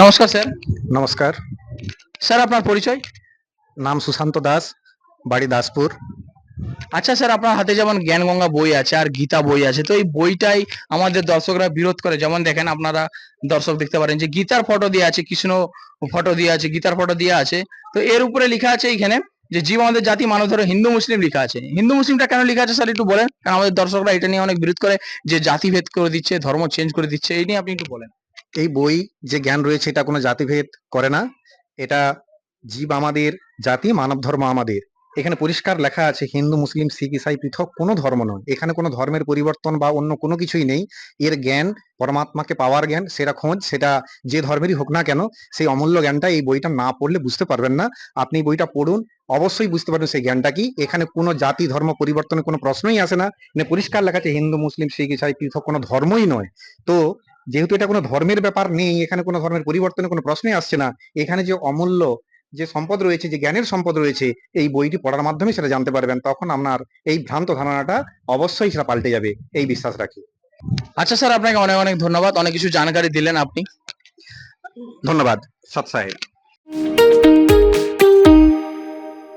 নমস্কার স্যার। নমস্কার। স্যার আপনার পরিচয়? নাম সুশান্ত দাস, বাড়ি দাসপুর। আচ্ছা স্যার, আপনার হাতে যেমন জ্ঞানগঙ্গা বই আছে আর গীতা বই আছে, তো এই বইটাই আমাদের দর্শকরা বিরোধ করে। যেমন দেখেন, আপনারা দর্শক দেখতে পারেন যে গীতার ফটো দিয়ে আছে, কৃষ্ণ ফটো দিয়ে আছে, গীতার ফটো দিয়ে আছে। তো এর উপরে লেখা আছে এইখানে যে জীব আমাদের জাতি মানব ধর্ম হিন্দু মুসলিম লেখা আছে। হিন্দু মুসলিমটা কেন লেখা আছে স্যার একটু বলেন, কারণ আমাদের দর্শকরা এটা নিয়ে অনেক বিরোধ করে যে জাতিভেদ করে দিচ্ছে, ধর্ম চেঞ্জ করে দিচ্ছে। এই নিয়ে আপনি একটু বলেন। এই বই যে জ্ঞান রয়েছে এটা কোনো জাতিভেদ করে না। এটা জীব আমাদের জাতি, মানব ধর্ম আমাদের। এখানে পরিষ্কার লেখা আছে হিন্দু মুসলিম শিখ ইসাই পৃথক কোনো ধর্ম নয়। এখানে কোনো ধর্মের পরিবর্তন বা অন্য কোনো কিছুই নেই। এর জ্ঞান পরমাত্মাকে পাওয়ার জ্ঞান, সেটা খোঁজ, সেটা যে ধর্মেরই হোক না কেন, সেই অমূল্য জ্ঞানটা এই বইটা না পড়লে বুঝতে পারবেন না। আপনি বইটা পড়ুন, অবশ্যই বুঝতে পারবেন সেই জ্ঞানটা কি। এখানে কোনো জাতি ধর্ম পরিবর্তনের কোনো প্রশ্নই আসে না। মানে পরিষ্কার লেখা আছে হিন্দু মুসলিম শিখ ইসাই পৃথক কোনো ধর্মই নয়। তো যেহেতু এটা কোনো ধর্মের ব্যাপার নেই, এখানে কোনো ধর্মের পরিবর্তনের কোনো প্রশ্নই আসছে না। এখানে যে অমূল্য যে সম্পদ রয়েছে, যে জ্ঞানের সম্পদ রয়েছে, এই বইটি পড়ার মাধ্যমে সেটা জানতে পারবেন। তখন আপনার এই ভ্রান্ত ধারণাটা অবশ্যই সেটা পাল্টে যাবে, এই বিশ্বাস রাখি। আচ্ছা স্যার, আপনাকে অনেক অনেক ধন্যবাদ, অনেক কিছু জানকারি দিলেন আপনি। ধন্যবাদ সৎ সাহেব।